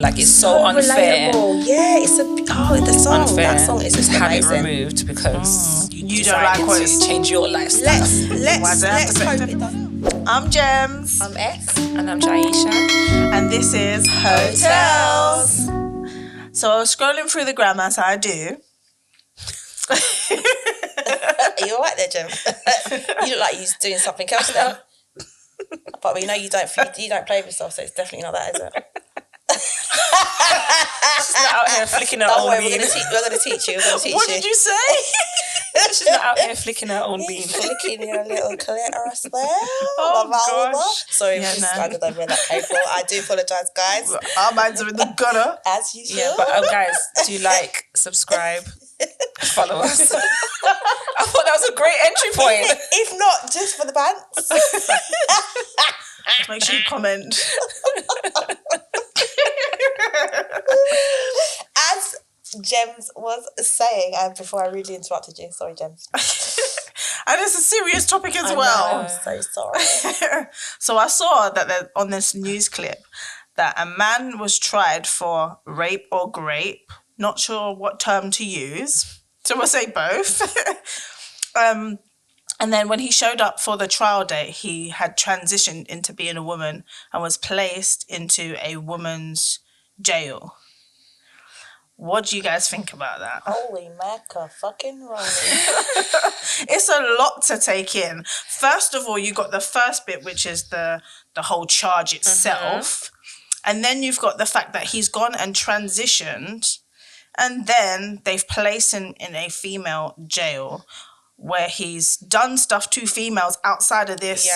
Like, it's so unfair. Relatable. Yeah, the song. Unfair. That song is just have amazing. it removed because you don't like what to change your lifestyle. Let's hope it does. I'm Jems. I'm S. And I'm Jaisha. And this is Heaux Tales. So I was scrolling through the gram as I do. Are you alright there, Jem? You look like you're doing something else then. But we know you don't play with yourself, so it's definitely not that, is it? She's not out here flicking her own bean. We're going to teach you. What did you say? She's not out here flicking her own bean. Flicking your little clitoris there. Oh, gosh. Sorry, I don't know where that came from. I do apologise, guys. Our minds are in the gutter. As you should. Yeah, but guys, do like, subscribe, follow us. I thought that was a great entry point. If not, just for the pants. Make sure you comment. As Jems was saying, and before I really interrupted you, sorry, Jems. And it's a serious topic as well. I'm so sorry. So I saw that on this news clip that a man was tried for rape or grape. Not sure what term to use. So we'll say both. And then when he showed up for the trial date, he had transitioned into being a woman and was placed into a woman's jail. What do you guys think about that? Holy macca fucking rolling. It's a lot to take in. First of all, you got the first bit, which is the whole charge itself. And then you've got the fact that he's gone and transitioned, and then they've placed him in a female jail where he's done stuff to females outside of this,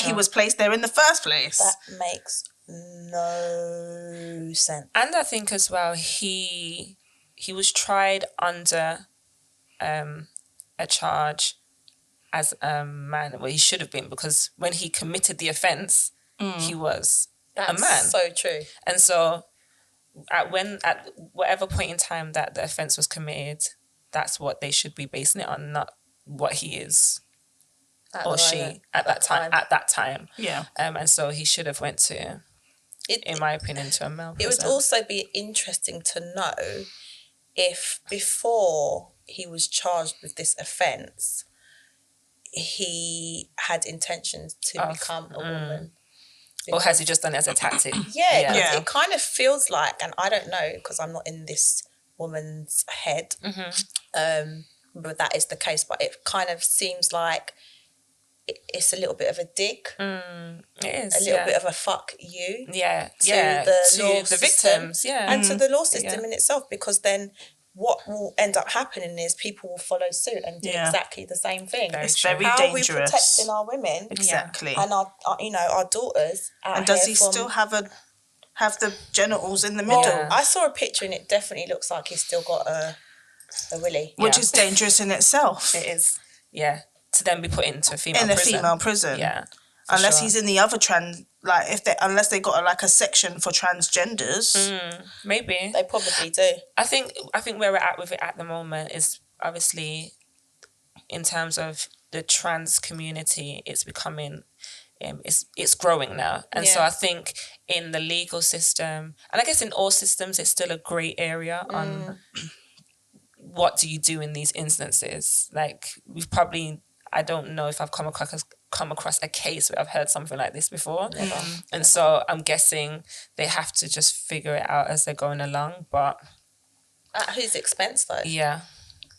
he was placed there in the first place. That makes no sense. And I think as well, he was tried under a charge as a man. Well, he should have been, because when he committed the offence, he was a man. That's so true. And so at whatever point in time that the offence was committed, that's what they should be basing it on, not what he is or she at that time. Yeah. And so he should have went to, in my opinion, to a male prison. It would also be interesting to know if before he was charged with this offence, he had intentions to become a woman. Or has he just done it as a tactic? Yeah. It kind of feels like, and I don't know because I'm not in this woman's head, but that is the case. But it kind of seems like it's a little bit of a dig. It is. A little bit of a fuck you. Yeah. To the victims. Yeah. And to the law system in itself, because then what will end up happening is people will follow suit and do exactly the same thing. It's very How dangerous. How are we protecting our women? Exactly. And our daughters. And does he still have the genitals in the middle? Yeah. I saw a picture and it definitely looks like he's still got a willy. Which is dangerous in itself. It is. Yeah. To then be put into a female prison. Yeah. Unless he's in the other unless they got a section for transgenders. Maybe. They probably do. I think where we're at with it at the moment is obviously in terms of the trans community, it's becoming it's growing now. And so I think in the legal system, and I guess in all systems, it's still a grey area on what do you do in these instances. Like, I don't know if I've come across a case where I've heard something like this before. And so I'm guessing they have to just figure it out as they're going along. But at whose expense, though? Yeah.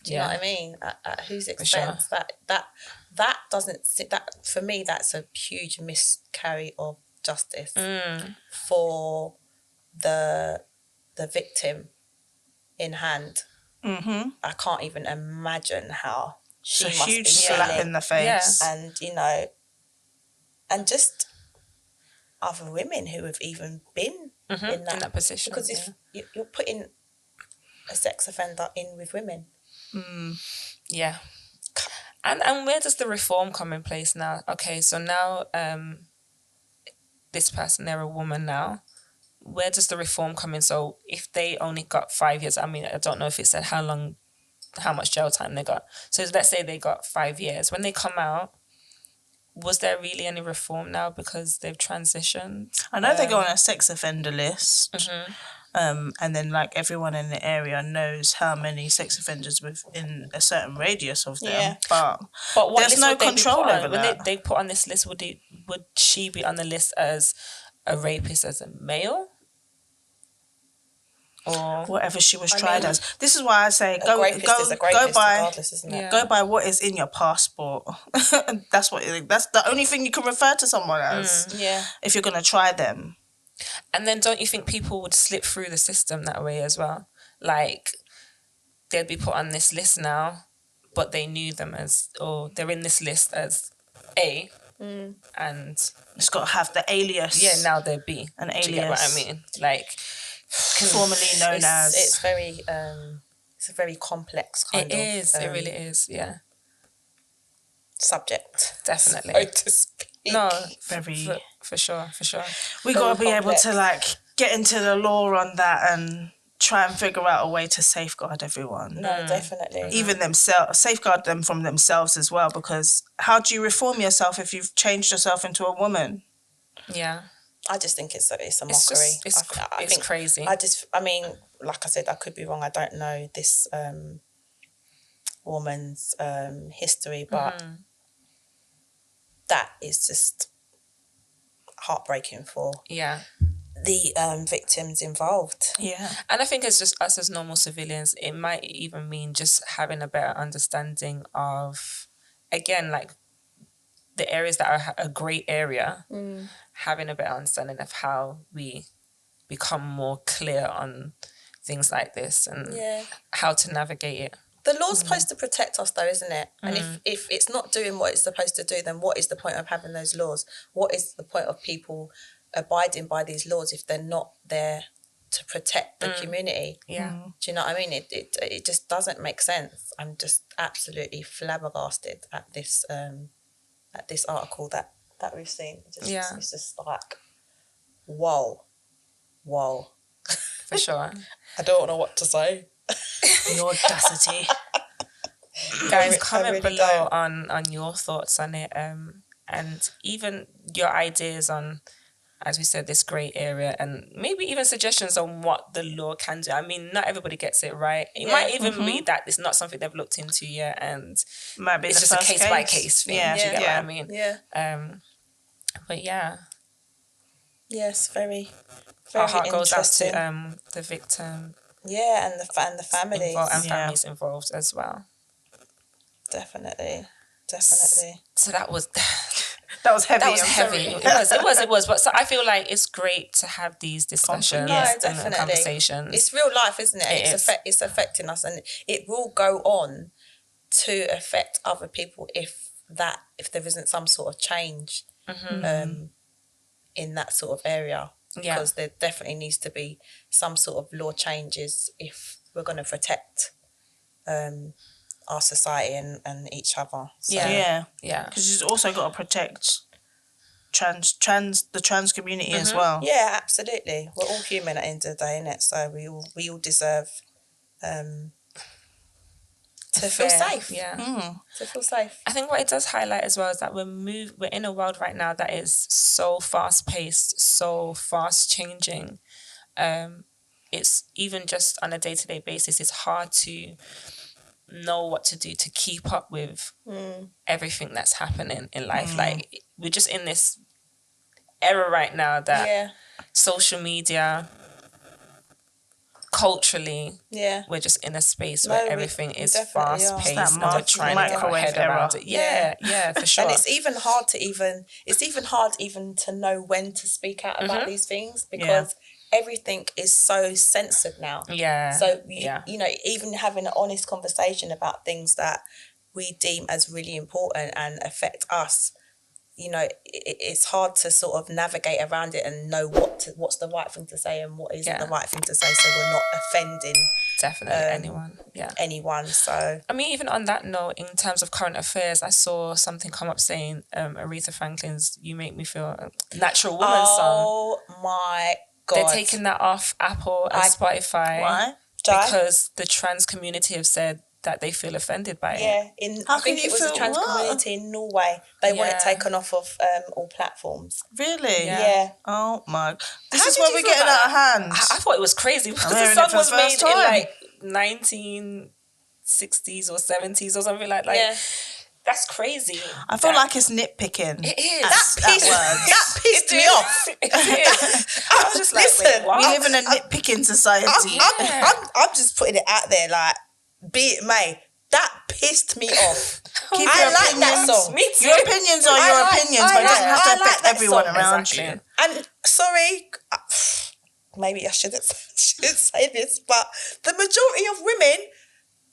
Do you know what I mean? At whose expense? Sure. That doesn't sit. That for me, that's a huge miscarry of justice for the victim in hand. I can't even imagine how she must be huge slap in the face, and and just other women who have even been in that position. Because if you're putting a sex offender in with women, yeah. And where does the reform come in place now? Okay, so now this person, they're a woman now. Where does the reform come in? So if they only got 5 years, I mean, I don't know if it said how much jail time they got. So let's say they got 5 years. When they come out, was there really any reform now because they've transitioned? I know they go on a sex offender list. And then like everyone in the area knows how many sex offenders within a certain radius of them. Yeah. But what there's list no would they be control put on? over When that. they put on this list, would she be on the list as a rapist as a male? Or whatever she was tried as. This is why I say go by regardless, isn't it? go by what is in your passport. That's the only thing you can refer to someone as. Yeah. If you're gonna try them. And then don't you think people would slip through the system that way as well? Like they'd be put on this list now, but they knew them as, or they're in this list as A, and it's got to have the alias. Yeah, now they're B. An alias. Do you get what I mean? Like formerly known as. It's very it's a very complex kind of. It is. It really is. Yeah. Subject. Definitely. So to speak. No, very for sure. We got to be able to like get into the law on that and try and figure out a way to safeguard everyone. No, definitely. Even themselves, safeguard them from themselves as well, because how do you reform yourself if you've changed yourself into a woman? Yeah. I just think it's a mockery. I think crazy. I mean, like I said, I could be wrong. I don't know this woman's history, but that is just heartbreaking for the victims involved. Yeah. And I think it's just us as normal civilians. It might even mean just having a better understanding of, again, like the areas that are a grey area, having a better understanding of how we become more clear on things like this and how to navigate it. The law's supposed to protect us though, isn't it? And if it's not doing what it's supposed to do, then what is the point of having those laws? What is the point of people abiding by these laws if they're not there to protect the community? Yeah. Do you know what I mean? It just doesn't make sense. I'm just absolutely flabbergasted at this article that we've seen. It's just like, whoa. For sure. I don't know what to say. The audacity. Guys, comment below on your thoughts on it, and even your ideas on, as we said, this grey area, and maybe even suggestions on what the law can do. I mean, not everybody gets it right. It might even be that it's not something they've looked into yet, and might be it's just a case by case thing. Yeah. Do you get what I mean? Yeah. But yeah. Yes, very Our heart goes out interesting. to the victim. Yeah, and the families. And families involved as well. Definitely. So that was heavy. That was heavy. It was. But so I feel like it's great to have these discussions and conversations. It's real life, isn't it? It's affecting us, and it will go on to affect other people if there isn't some sort of change in that sort of area. Yeah. Because there definitely needs to be some sort of law changes if we're going to protect our society and each other. So, Yeah. Because you've also got to protect the trans community as well. Yeah, absolutely. We're all human at the end of the day, innit? So we all deserve to feel safe. Yeah. To feel safe. I think what it does highlight as well is that we're in a world right now that is so fast paced, so fast changing. It's even just on a day-to-day basis, it's hard to know what to do to keep up with everything that's happening in life. Like we're just in this era right now that social media, culturally, we're just in a space where everything is fast paced and we're trying to get our head around it. Yeah, for sure. And it's even hard to know when to speak out about these things because everything is so censored now. Yeah. So you know, even having an honest conversation about things that we deem as really important and affect us, you know, it's hard to sort of navigate around it and know what's the right thing to say and what isn't the right thing to say, so we're not offending anyone. So I mean, even on that note, in terms of current affairs, I saw something come up saying Aretha Franklin's "You Make Me Feel" Natural Woman song. Oh my God, they're taking that off Apple and Spotify. Why? Because the trans community have said that they feel offended by it. Yeah, I think it was a trans community in Norway. They want it taken off of all platforms. Really? Yeah. Oh my! This is where we're getting out of hand. I thought it was crazy because the song was made in like 1960s or 70s or something like that. Yeah. That's crazy. I feel like it's nitpicking. It is. That pissed me off. It is. I was just like, listen, wait, what? We live in a nitpicking society. I'm just putting it out there, like, be it may. That pissed me off. I like that song. Me too. Your opinions are your opinions, but it doesn't have to affect everyone around you. And sorry, maybe I shouldn't say this, but the majority of women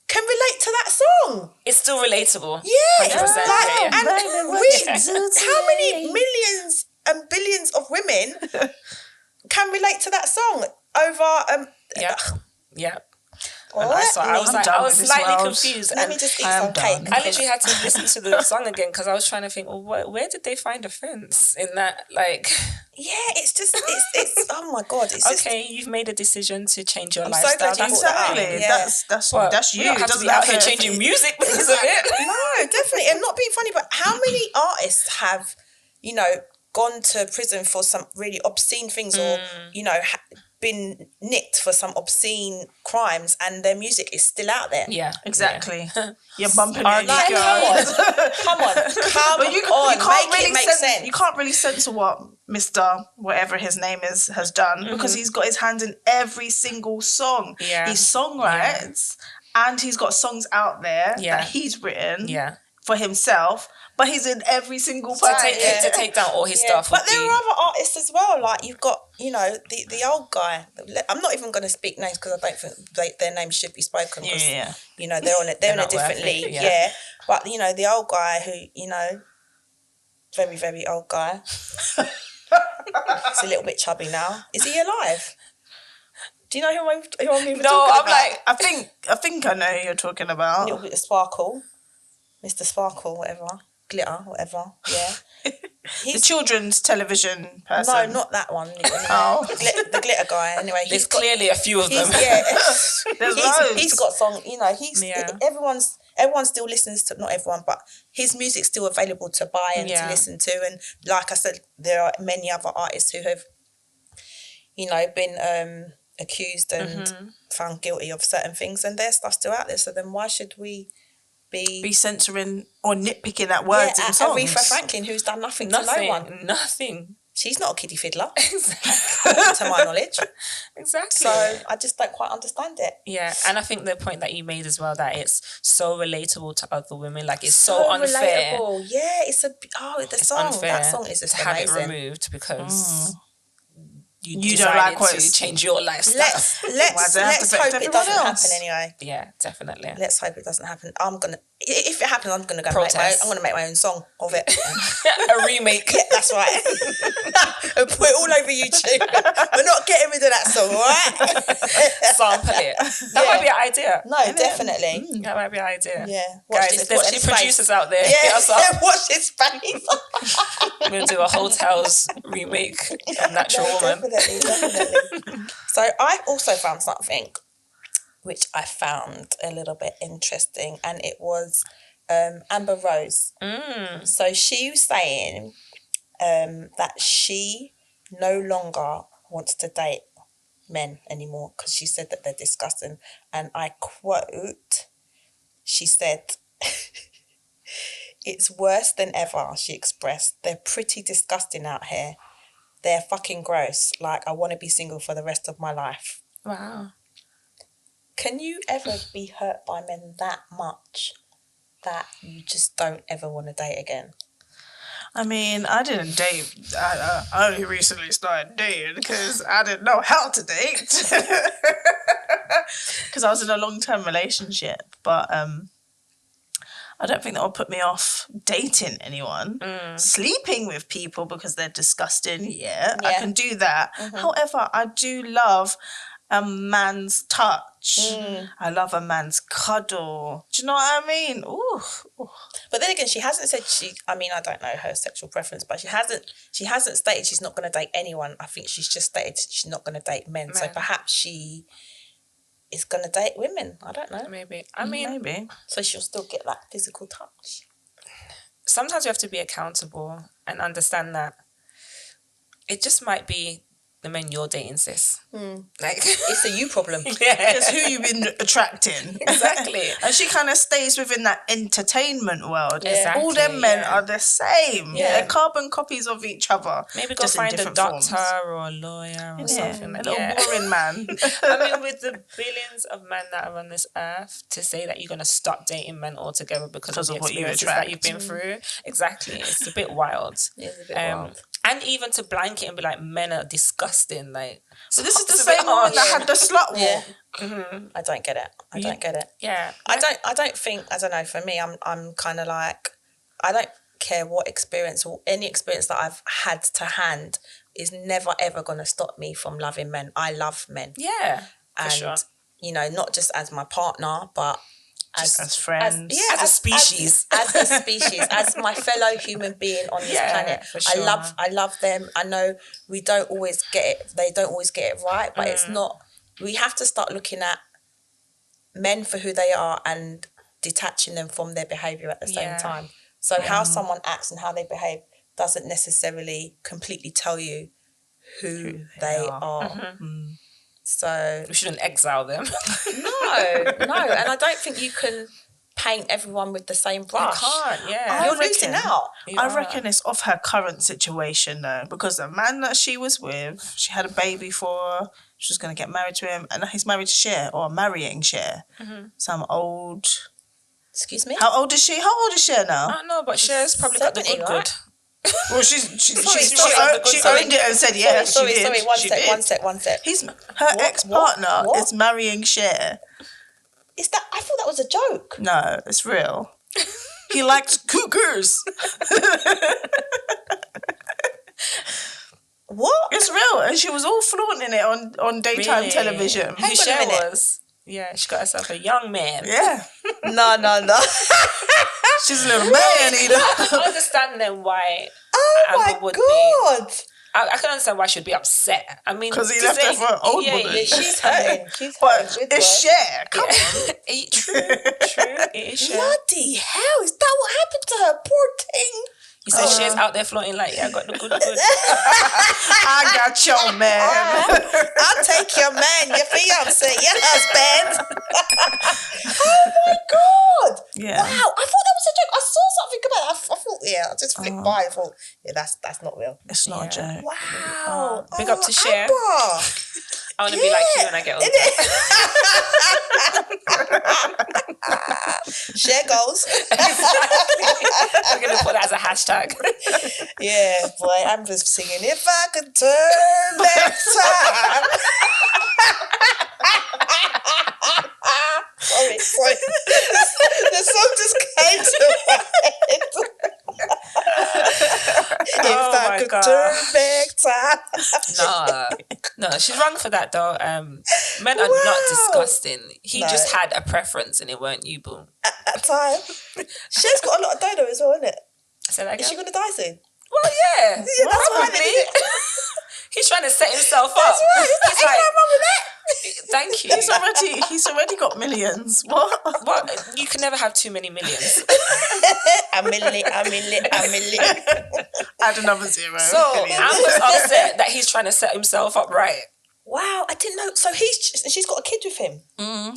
can relate to that song. It's still relatable. Yeah. 100%. Like, yeah. and how many millions and billions of women can relate to that song over... Yeah. I was slightly confused. Let me just eat some cake. I literally had to listen to the song again because I was trying to think, well, where did they find offense in that? Like, yeah, it's oh my God. It's okay, you've made a decision to change your I'm lifestyle. So exactly. Yeah. That's you. You don't have to be out here changing music because of it. No, definitely. And not being funny, but how many artists have, gone to prison for some really obscene things or, been nicked for some obscene crimes and their music is still out there? Yeah, exactly. You're bumping Come on. But you can't can't really make sense. You can't really censor what Mr. whatever his name is has done because he's got his hands in every single song. Yeah. He songwrites and he's got songs out there that he's written for himself. But he's in every single part. To take down all his stuff. But there are other artists as well. Like you've got, the old guy. I'm not even going to speak names because I don't think their names should be spoken. Yeah. They're in a different league. Yeah. But the old guy who, very, very old guy. He's a little bit chubby now. Is he alive? Do you know who I'm even talking about? Like, I think I know who you're talking about. A little bit of Sparkle. Mr. Sparkle, whatever. Glitter, whatever, yeah. The children's television person. No, not that one. The glitter guy. Anyway, there's clearly a few of them. There's loads. He's got song. Everyone still listens to, not everyone, but his music's still available to buy and to listen to. And like I said, there are many other artists who have, been accused and found guilty of certain things, and their stuff's still out there. So then why should we be censoring or nitpicking at words in songs? Aretha Franklin, who's done nothing to no one. Nothing. She's not a kiddie fiddler. Exactly. To my knowledge. Exactly. So I just don't quite understand it. Yeah, and I think the point that you made as well, that it's so relatable to other women, like it's so unfair. Relatable. Yeah, it's song. Unfair that song is just amazing. Have it removed because you don't like what to change your lifestyle. Let's hope it doesn't happen anyway. Yeah, definitely. Let's hope it doesn't happen. If it happens, I'm gonna go make my own song of it. A remake. Yeah, that's right. And put it all over YouTube. We're not getting rid of that song, all right? Sample it. That might be an idea. No, definitely. That might be an idea. Yeah. Guys, if there's any producers out there, watch his face. I'm going to do a Heaux Tales remake of Natural Woman. Definitely. So I also found something which I found a little bit interesting, and it was Amber Rose. So she was saying that she no longer wants to date men anymore because she said that they're disgusting. And I quote, she said, "It's worse than ever," she expressed. "They're pretty disgusting out here. They're fucking gross. Like, I want to be single for the rest of my life." Wow. Can you ever be hurt by men that much that you just don't ever want to date again? I mean, I didn't date. I only recently started dating because I didn't know how to date. Because I was in a long-term relationship. But I don't think that will put me off dating anyone. Sleeping with people because they're disgusting, I can do that. However, I do love a man's touch. I love a man's cuddle. Do you know what I mean? Ooh. But then again, she hasn't said I don't know her sexual preference, but she hasn't stated she's not going to date anyone. I think she's just stated she's not going to date men. So perhaps she is going to date women. I don't know. Maybe. I mean, maybe. So she'll still get that physical touch. Sometimes you have to be accountable and understand that it just might be the men you're dating, sis. Like, it's a you problem. It's who you've been attracting. Exactly. And she kind of stays within that entertainment world. Exactly, All them men are the same. Yeah. They're carbon copies of each other. Maybe go just in find a different doctor forms. or a lawyer or Yeah, something. a little boring man. I mean, with the billions of men that are on this earth, to say that you're going to stop dating men altogether because of the what you experiences that you've been through, exactly, it's a bit wild. It's a bit wild. And even to blanket and be like, men are disgusting. Like, So this is the same woman that had the slut walk. Yeah. Mm-hmm. I don't get it. I don't get it. Yeah. I don't think, I don't know, for me, I'm kind of like, I don't care what experience or any experience that I've had to hand is never ever going to stop me from loving men. I love men. Yeah, for And, sure. you know, not just as my partner, but As friends. As a species. As a species, as my fellow human being on this planet. for sure. I love them. I know we don't always get it. They don't always get it right, but it's not. We have to start looking at men for who they are and detaching them from their behaviour at the same time. So how someone acts and how they behave doesn't necessarily completely tell you who they are. Mm-hmm. So We shouldn't exile them. no, and I don't think you can paint everyone with the same brush. You can't, yeah. You're losing out. I reckon it's of her current situation though, because the man that she was with, she had a baby for, she was going to get married to him, and he's married to Cher, or marrying Cher. Some old... Excuse me? How old is she? How old is Cher now? I don't know, but Cher's probably got the 70, good right? good. Well, she owned it and said, Sorry, she did. One sec. Her ex-partner What? is marrying Cher. Is that? I thought that was a joke. No, it's real. He likes cougars. What? It's real. And she was all flaunting it on daytime Really? television. Who Hang on a Cher minute. was. Yeah, she got herself a young man. Yeah. No. She's a little man eater. I can understand then why Oh Amber my would God. I can understand why she'd be upset. I mean, Because he left her for an old woman. Yeah, she's hurting. But it's Cher. Come on. True. It is Cher. Bloody hell! Is that what happened to her? Poor thing. You said Cher's out there floating like, yeah, I got the good. I got your man. I'll take your man, your fiance, your husband. Oh my God! Yeah. Wow, I thought that was a joke. I saw something about it. I thought, I just flicked by. I thought, that's not real. It's not a joke. Wow. Big up to Cher. Amber. I want to be like you when I get older. Share goals. We're going to put that as a hashtag. Yeah, boy, I'm just singing. If I could turn back time. Sorry. The song just came to my head. If I could turn back time. No, she's wrong for that though. Men are not disgusting. He just had a preference and it weren't you, boo. At time. She's got a lot of dodo as well, isn't it? Say that again? Is she going to die soon? Well, yeah. That's Probably. He's trying to set himself up. That's right. Is He's that like, wrong with that? thank you. He's already got millions. What? You can never have too many millions. A million. Add another zero. So I was upset that he's trying to set himself up right. Wow, I didn't know. So she's got a kid with him.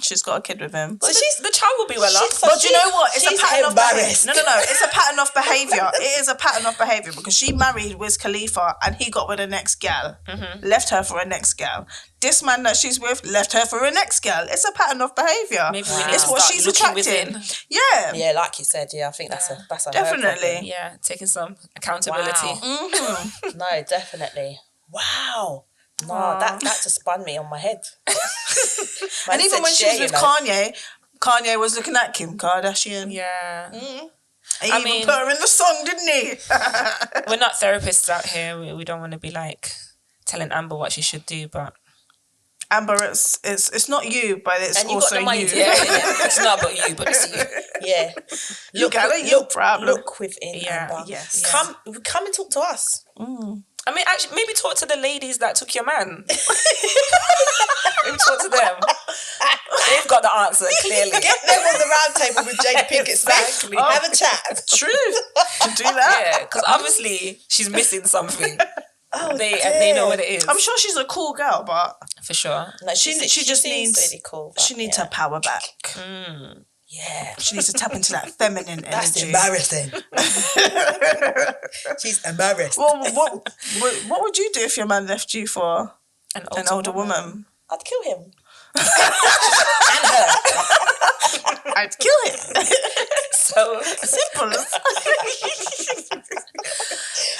She's got a kid with him. So the child will be well off. But you know what? It's a pattern of behavior. embarrassed. No. It's a pattern of behavior. It is a pattern of behavior because she married Wiz Khalifa and he got with the next gal, left her for a next gal. This man that she's with left her for a next gal. It's a pattern of behavior. Maybe we need it's to what start she's looking attracting. within. Yeah. Yeah, like you said. Yeah, I think that's a Definitely. Yeah, taking some accountability. Wow. No, definitely. Wow. No, that just spun me on my head. And even when she was with Kanye was looking at Kim Kardashian. Yeah. And he even put her in the song, didn't he? We're not therapists out here. We don't want to be like telling Amber what she should do, but Amber, it's not you, but it's and you also got the money you. to it's not about you, but it's you. Yeah. You got a problem. Look within Amber. Yes. Come and talk to us. I mean, actually, maybe talk to the ladies that took your man. Maybe talk to them. got the answer, clearly. Get them on the round table with Jada Pinkett Smith. Exactly. Have a chat. True. Do that. Yeah, because obviously she's missing something. Oh, They know what it is. I'm sure she's a cool girl, but For sure. No, she just seems needs really cool. she needs her power back. Yeah. She needs to tap into that feminine That's energy. embarrassing. She's embarrassed. Well, what would you do if your man left you for An older woman? I'd kill him. I'd kill him. So Simple.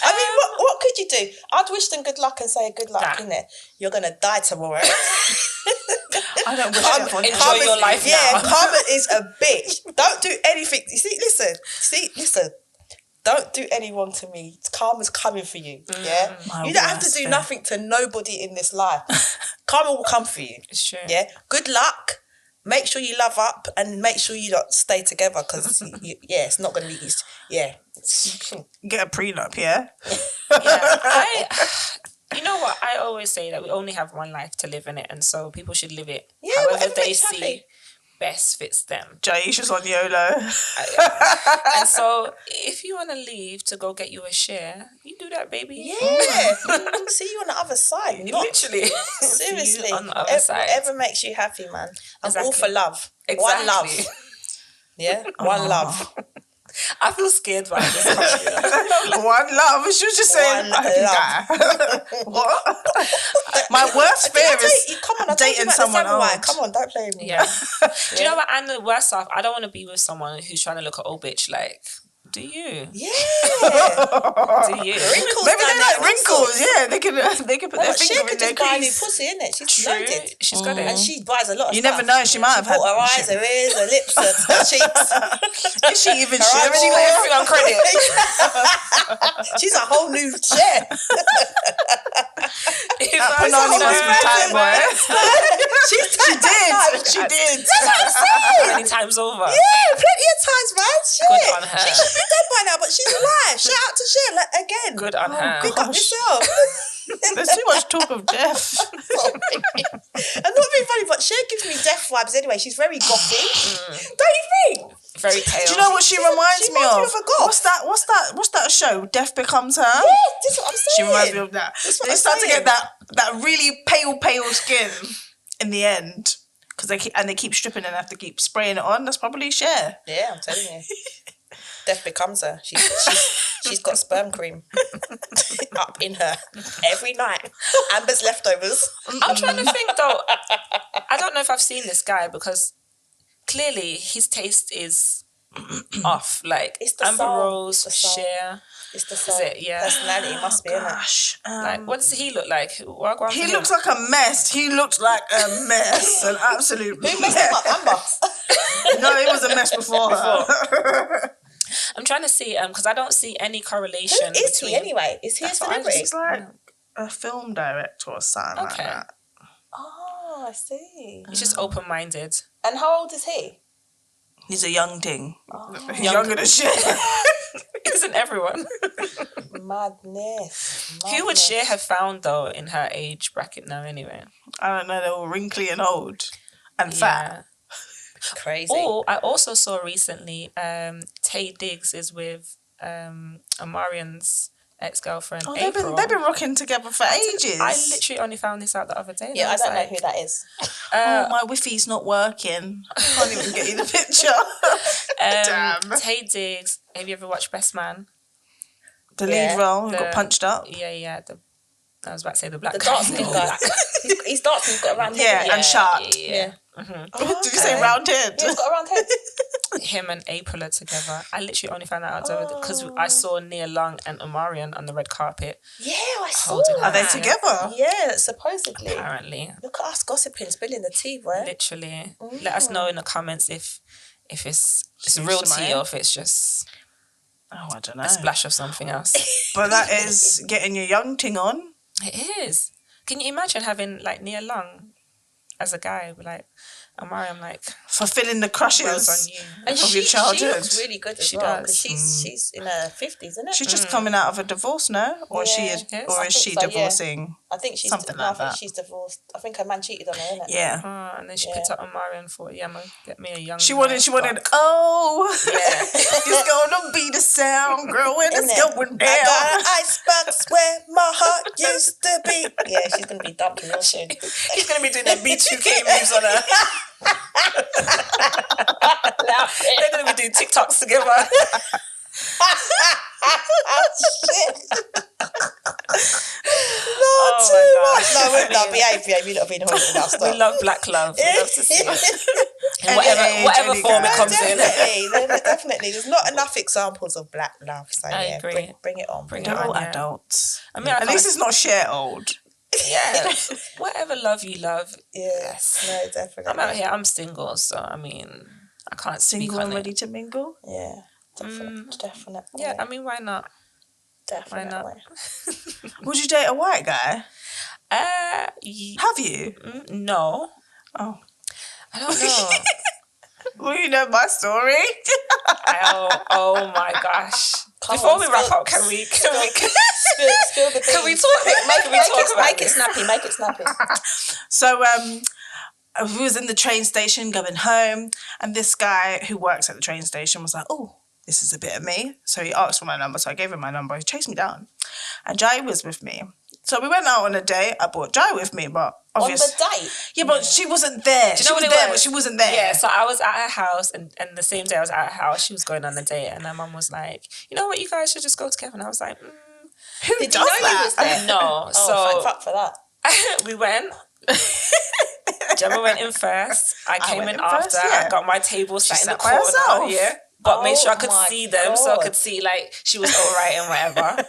I mean, what could you do? I'd wish them good luck and say good luck, innit? You're going to die tomorrow. I don't wish that for enjoy your life now. Karma is a bitch. Don't do anything. You see, listen. Don't do anyone to me. Karma's coming for you. Yeah? You don't have to do nothing to nobody in this life. Karma will come for you. It's true. Yeah? Good luck. Make sure you love up and make sure you don't stay together because, it's not going to be easy. Yeah. Get a prenup, yeah? You know what? I always say that we only have one life to live in it, and so people should live it whatever however they makes you see happy. best fits them. Jaisha's on YOLO. And so if you want to leave to go get you a share, you do that, baby. Yeah. See you on the other side. Literally. Seriously. See you on the other side. Whatever makes you happy, man. I'm all for love. Exactly. One love. Yeah? One love. I feel scared by this country. One love. She was just saying, I can die. What? My worst fear is dating someone else. Come on, don't play with me. Yeah. Do you know what? And the worst off, I don't want to be with someone who's trying to look at old bitch like, do you? Yeah. Do you? Wrinkles. Maybe they like wrinkles. Yeah, they can put their She finger could in their just buy a new crease. pussy, innit? She's True. loaded. She's got it. And she buys a lot of You stuff. never know. She might have had Her eyes, her ears, her lips, her cheeks. Is she even Her sure? eyeballs. She got everything on credit. She's a whole new Cher. Panani must be tight, boy. She did. Many times over. Yeah, plenty of times, man. Shit. Good on her. She should be dead by now, but she's alive. Shout out to Cher, again. Good on her. Big up yourself. There's too much talk of death. I'm not being funny, but Cher gives me death vibes anyway. She's very gothy. Don't you think? Very pale. Do you know what she reminds me of? a goth. What's that show? Death Becomes Her? Yeah, that's what I'm saying. She reminds me of that. That's what They I'm start saying. to get that really pale skin in the end. Because they keep stripping and have to keep spraying it on. That's probably Cher. Yeah, I'm telling you. Death becomes her. She's got sperm cream up in her every night. Amber's leftovers. I'm trying to think though. I don't know if I've seen this guy because clearly his taste is off. Like It's the Amber soul. Rose, The soul. Cher. It's the soul. Is it? Yeah. Personality must be in it. Gosh. Like, what does he look like? He looks like a mess. He looks like a mess. An absolute Who messed him up? Amber. No, it was a mess before her. I'm trying to see because I don't see any correlation. Who is between... he anyway? Is he a celebrity? He's like a film director or something like Okay. that. Oh, I see. He's just open-minded. And how old is he? He's a young thing. Oh. He's younger than shit. Isn't everyone? Madness. Who would Cher have found though in her age bracket now? Anyway, I don't know. They're all wrinkly and old and fat. Crazy. Oh, I also saw recently Tay Diggs is with Omarion's ex-girlfriend April. they've been rocking together for ages. I literally only found this out the other day. Yeah, I don't know who that is. My Wi-Fi's not working. I can't even get you the picture. Damn. Tay Diggs. Have you ever watched Best Man? The lead role who got punched up. Yeah. I was about to say the black The guy. dark skin guy. He's dark. He's got a round head. Yeah, and sharp. Yeah. Did you say round head? Yeah, he's got a round head. Him and April are together. I literally only found that out because I saw Nia Long and Omarion on the red carpet. Yeah, I saw Holding that. Are they together? Yeah, supposedly. Apparently. Look at us gossiping, spilling the tea, boy. Literally. Let us know in the comments if it's real tea or if it's just I don't know. a splash of something else. But that is getting your young ting on. It is. Can you imagine having like Nia Long as a guy with like Omarion like fulfilling the crushes and of your childhood. She looks really good as well. Does. She's in her 50s, isn't it? She's just coming out of a divorce now, or is she divorcing? I think she's something like that. I think she's divorced. I think her man cheated on her, isn't it? Yeah. And then she picked up Amari and thought, get me a young. She wanted. This gonna be the sound, girl, when it's going down. I got an icebox where my heart used to be. Yeah, she's gonna be dumped real soon. He's gonna be doing the B2K moves on her. They're gonna be doing TikToks together. No, behave. You lot have been horrible now. We love black love. We love to see it. In whatever form it comes in. Definitely. There's not enough examples of black love. So I agree. Bring it on. They're all adults. I mean, at least it's not Cher old. Yeah. Whatever love you love. Yes. No, definitely. I'm out here. I'm single, so I mean, I can't speak single on and it. ready to mingle. Yeah. Definitely. Yeah, I mean, why not? Definitely. Why not? Would you date a white guy? Have you? No. Oh. I don't know. Well, you know my story. Oh my gosh. Before we wrap up, can we spill the tea? Can we talk? Make it snappy. So we was in the train station going home, and this guy who works at the train station was like, "Oh, this is a bit of me." So he asked for my number, so I gave him my number. He chased me down, and Jai was with me. So we went out on a date. I brought Jai with me, but obviously... On the date? Yeah, but she wasn't there. Do you know what it was? But she wasn't there. Yeah, so I was at her house, and the same day I was at her house, she was going on a date, and her mum was like, you know what, you guys should just go together. And I was like, Who Did does you know that? he was there? No. Oh, fuck for that. We went. Jemma went in first. I came in after. First, yeah. I got my table sat in the by corner. herself. Yeah. But made sure I could my see them, so I God. could see like she was all right and whatever.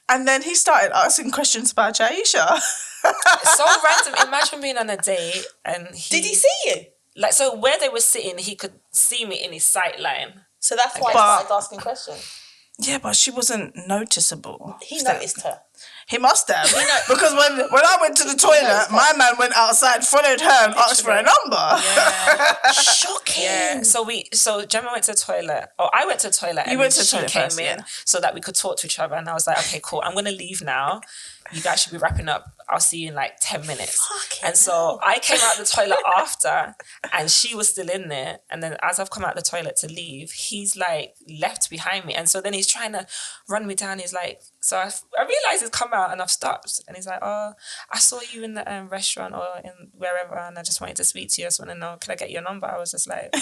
And then he started asking questions about Jaisha. So random. Imagine being on a date and Did he see you? Like, so where they were sitting, he could see me in his sight line. So that's why he started asking questions. Yeah, but she wasn't noticeable. He noticed her. He must have. Because when I went to the toilet, my man went outside, followed her and asked for a number. Yeah. Shocking. Yeah. So Jemma went to the toilet. Or I went to the toilet. You went to the she toilet came first, in so that we could talk to each other. And I was like, okay, cool. I'm going to leave now. You guys should be wrapping up. I'll see you in like 10 minutes. And so I came out the toilet after, and she was still in there. And then as I've come out the toilet to leave, he's like left behind me. And so then he's trying to run me down. He's like, so I realised he's come out and I've stopped. And he's like, oh, I saw you in the restaurant or in wherever, and I just wanted to speak to you. I just want to know, can I get your number? I was just like...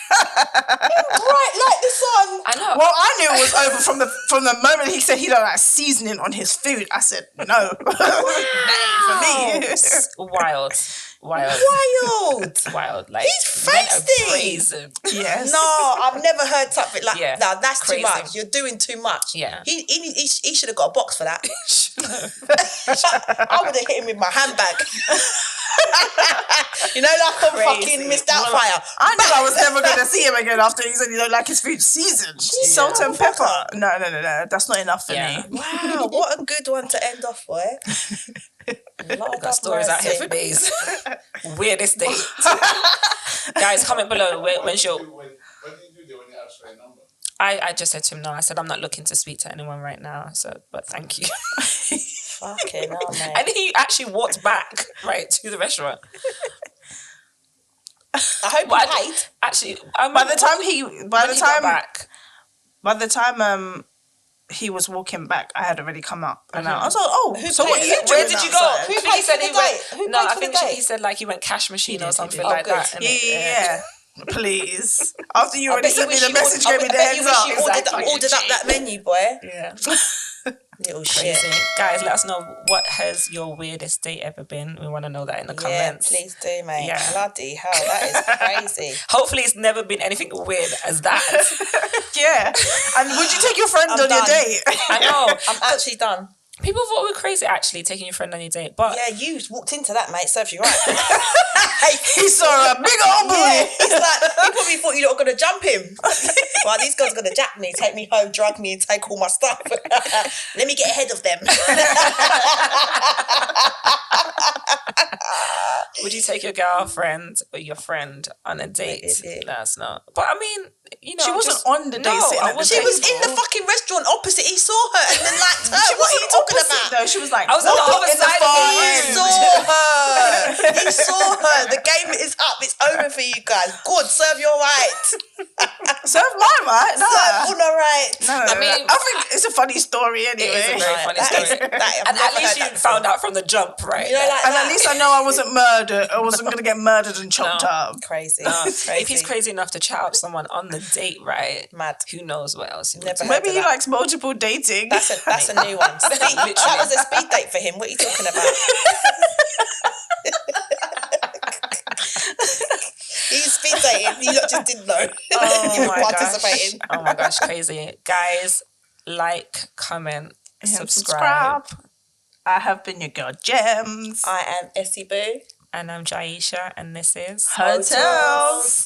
Right, like the sun. I know. Well, I knew it was over from the moment he said he don't like seasoning on his food. I said, no. For me. Wild. Wild. Like, he's feisty. Brazen. Yes. No, I've never heard something like that. No, that's crazy. too much. You're doing too much. Yeah. He should have got a box for that. I would have hit him with my handbag. You know, like I'm fucking Miss Doubtfire. I knew I was never going to see him again after he said he don't like his food seasoned. Salt and pepper. No. That's not enough for me. Wow, what a good one to end off, boy. Got stories out here for days. Weirdest date. Guys, comment below. When's your... When did you do when you asked for a number? I just said to him no. I said I'm not looking to speak to anyone right now. So, but thank you. Fucking hell, mate. And he actually walked back right to the restaurant. I hope he paid. Actually, By the time he was walking back, I had already come up, and I was like, "Oh, so what are you doing? Where did you go?" outside? Who he said he went? Who No, paid I for think the date? he said like he went cash machine or something Oh, like good. that. Yeah. Please. After you I already bet sent me wish the you message, ordered- gave me the I bet you heads wish up. you Exactly. ordered up that menu, boy. Yeah. Little Crazy. shit. Guys, let us know, what has your weirdest date ever been? We want to know that in the Yeah, comments. please do, mate. Yeah. Bloody hell, that is crazy. Hopefully it's never been anything weird as that. Yeah. And would you take your friend on your done. date? I know. I'm actually done. People thought we were crazy actually taking your friend on your date, but Yeah, you walked into that, mate. Serves you right. He saw a big old booty. Yeah, it's like, he probably thought you lot were going to jump him. Well, these guys are going to jack me, take me home, drug me and take all my stuff. Let me get ahead of them. Would you take your girlfriend or your friend on a date? That's not. But I mean, she wasn't on the date. She was in the fucking restaurant opposite. He saw her and then liked her. What are you talking about? Though she was like, I was on the other side of He saw her. He saw her. The game is up. It's over for you guys. Good. Serve your right. Serve my right. No. Serve on the right. No, I mean, I think it's a funny story anyway. It is a very funny story. And at least you found out from the jump, right? And at least I know I wasn't murdered. I wasn't going to get murdered and chopped up. Crazy. If he's crazy enough to chat up someone on the date, right? Mad. Who knows what else? Maybe he likes multiple dating. That's a new one. That was a speed date for him. What are you talking about? He's speed dating. You lot just didn't know. You were participating. Oh my gosh, crazy. Guys, like, comment, subscribe. I have been your girl, Gems. I am Essie Boo. And I'm Jaisha, and this is Heaux Tales.